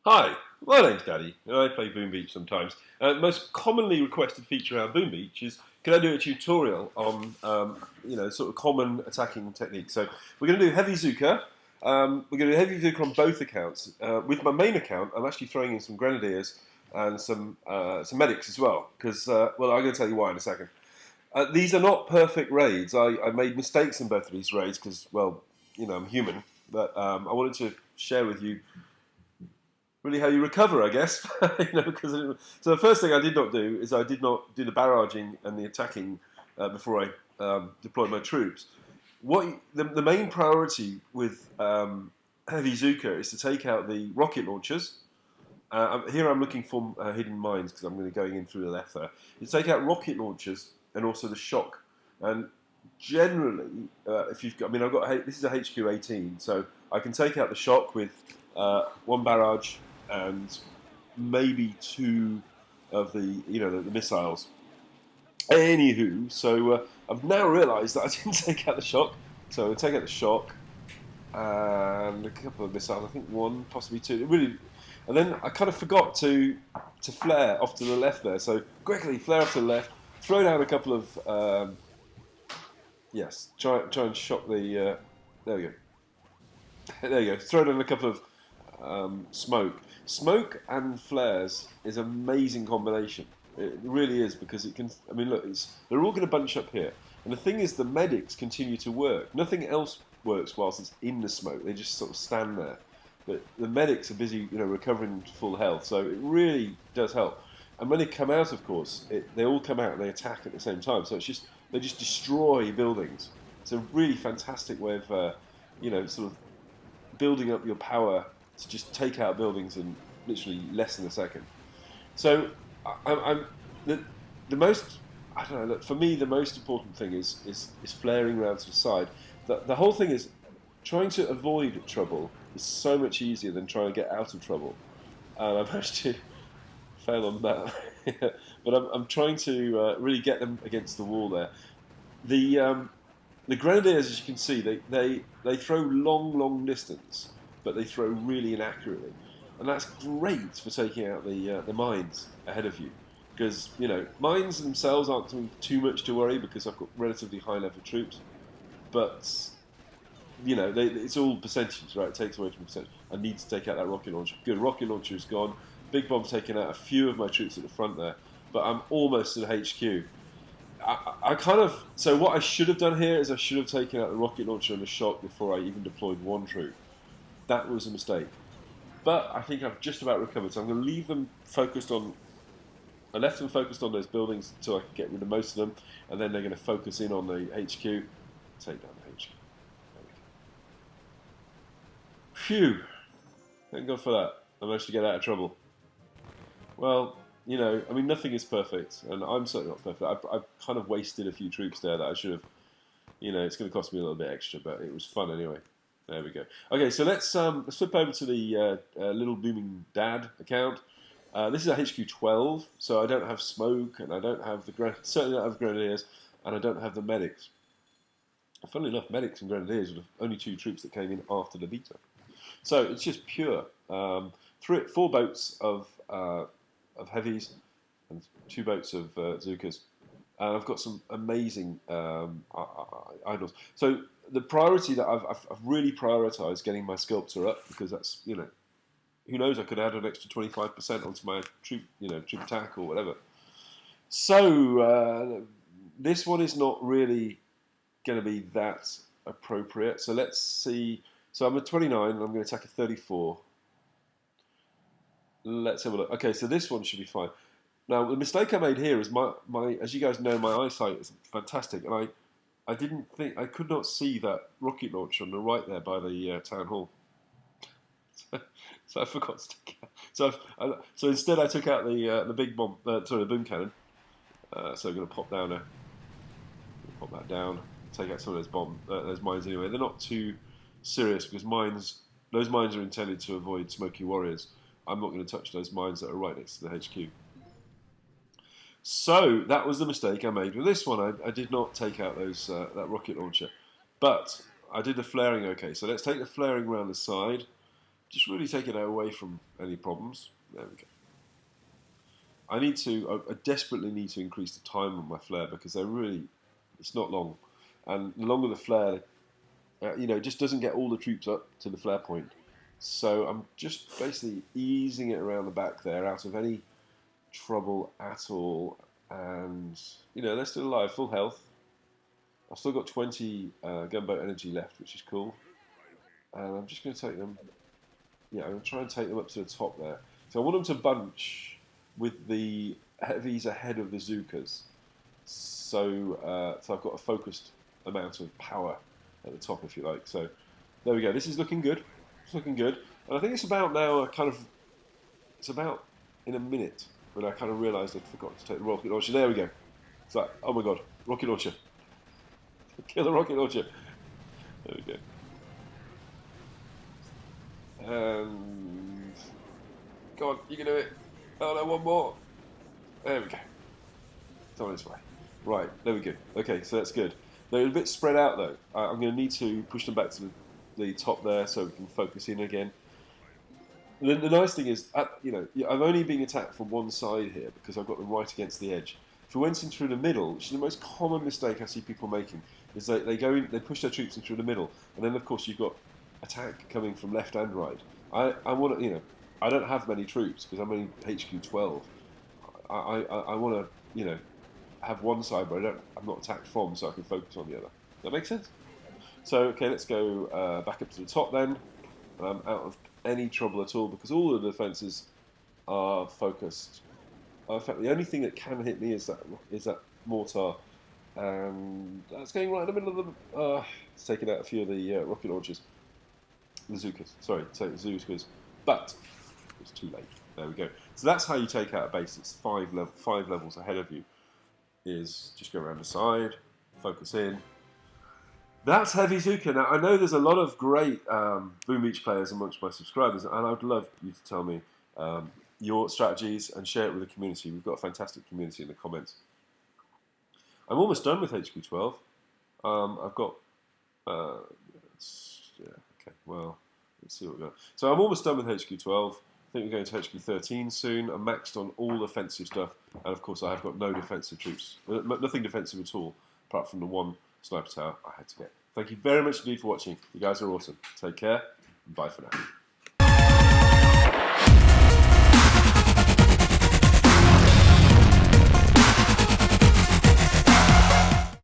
Hi, my name's Daddy, and I play Boom Beach sometimes. The most commonly requested feature around Boom Beach is, can I do a tutorial on, sort of common attacking techniques? So we're going to do Heavy Zooka. We're going to do Heavy Zooka on both accounts. With my main account, I'm actually throwing in some Grenadiers and some medics as well, because, I'm going to tell you why in a second. These are not perfect raids. I made mistakes in both of these raids because, I'm human. But I wanted to share with you really how you recover, I guess. So the first thing I did not do is I did not do the barraging and the attacking before I deployed my troops. The main priority with Heavy Zooka is to take out the rocket launchers. Here I'm looking for hidden mines because I'm going to go in through the left there. You take out rocket launchers and also the shock. And generally, if you've got, this is a HQ 18, so I can take out the shock with one barrage and maybe two of the missiles. Anywho, so I've now realised that I didn't take out the shock. So I take out the shock and a couple of missiles. I think one, possibly two. And then I kind of forgot to flare off to the left there. So quickly flare off to the left, throw down a couple of try and shock the. There we go. There you go. Throw down a couple of smoke. Smoke and flares is an amazing combination. It really is, because it can. I mean, look, they're all going to bunch up here, and the thing is, the medics continue to work. Nothing else works whilst it's in the smoke. They just sort of stand there. But the medics are busy, recovering to full health. So it really does help. And when they come out, of course, they all come out and they attack at the same time. So they just destroy buildings. It's a really fantastic way of, sort of building up your power to just take out buildings in literally less than a second. So the most, I don't know, look, for me the most important thing is flaring around to the side. The whole thing is trying to avoid trouble is so much easier than trying to get out of trouble. And I've managed to fail on that. But I'm trying to really get them against the wall there. The Grenadiers, as you can see, they throw long distance, but they throw really inaccurately. And that's great for taking out the mines ahead of you. Because, mines themselves aren't too much to worry because I've got relatively high level troops. But, it's all percentages, right? It takes away from percentage. I need to take out that rocket launcher. Good, rocket launcher is gone. Big Bomb's taken out a few of my troops at the front there. But I'm almost at HQ. So what I should have done here is I should have taken out the rocket launcher and the shock before I even deployed one troop. That was a mistake. But I think I've just about recovered, so I'm going to leave them focused on. I left them focused on those buildings until I could get rid of most of them, and then they're going to focus in on the HQ. Take down the HQ. There we go. Phew! Thank God for that. I managed to get out of trouble. Well, nothing is perfect, and I'm certainly not perfect. I've kind of wasted a few troops there that I should have. It's going to cost me a little bit extra, but it was fun anyway. There we go. Okay, so let's flip over to the Little Booming Dad account. This is a HQ 12, so I don't have smoke, and I don't have certainly don't have Grenadiers, and I don't have the medics. Funnily enough, medics and Grenadiers were the only two troops that came in after the beta. So it's just pure. 4 boats of heavies and 2 boats of Zookas. And I've got some amazing idols. So the priority that I've really prioritised getting my sculptor up, because that's, who knows, I could add an extra 25% onto my troop attack or whatever. So this one is not really going to be that appropriate. So let's see. So I'm at 29 and I'm going to attack a 34. Let's have a look. Okay, so this one should be fine. Now, the mistake I made here is my as you guys know, my eyesight is fantastic, and I could not see that rocket launcher on the right there by the town hall. So I forgot to take out. So instead I took out the big bomb, the boom cannon. So I'm going to pop that down, take out some of those mines anyway. They're not too serious because those mines are intended to avoid smoky warriors. I'm not going to touch those mines that are right next to the HQ. So that was the mistake I made with this one. I did not take out that rocket launcher, but I did the flaring okay. So let's take the flaring around the side. just really taking it away from any problems. There we go. I desperately need to increase the time on my flare because it's not long. And the longer the flare, it just doesn't get all the troops up to the flare point. So I'm just basically easing it around the back there out of any trouble at all. And, they're still alive, full health. I've still got 20 gunboat energy left, which is cool. And I'm just going to take them, I'm going to try and take them up to the top there. So I want them to bunch with the heavies ahead of the Zookas. So I've got a focused amount of power at the top, if you like. So there we go. This is looking good. It's looking good. And I think it's about now it's about in a minute when I kind of realised I'd forgot to take the rocket launcher. There we go. It's like, oh my god, rocket launcher. Kill the rocket launcher. There we go. And go on, you can do it. Oh no, one more. There we go. It's on its way. Right, there we go. Okay, so that's good. They're a bit spread out though. I'm going to need to push them back to the top there so we can focus in again. The nice thing is, I'm only being attacked from one side here because I've got them right against the edge. If we went in through the middle, which is the most common mistake I see people making, is they push their troops in through the middle, and then of course you've got attack coming from left and right. I want to, I don't have many troops because I'm only HQ 12. I want to, have one side where I'm not attacked from, so I can focus on the other. Does that make sense? So okay, let's go back up to the top then. I'm out of any trouble at all because all of the defences are focused. In fact, the only thing that can hit me is that mortar, and that's going right in the middle of the. It's taking out a few of the rocket launchers, the Zookas. Sorry, take the Zookas, but it's too late. There we go. So that's how you take out a base. It's five levels ahead of you. Is just go around the side, focus in. That's Heavy Zooka. Now, I know there's a lot of great Boom Beach players amongst my subscribers, and I'd love you to tell me your strategies and share it with the community. We've got a fantastic community in the comments. I'm almost done with HQ12. I've got... okay, well, let's see what we've got. So I'm almost done with HQ12. I think we're going to HQ13 soon. I'm maxed on all offensive stuff, and of course I have got no defensive troops. Nothing defensive at all, apart from the one sniper tower I had to get. Thank you very much indeed for watching. You guys are awesome. Take care, and bye for now.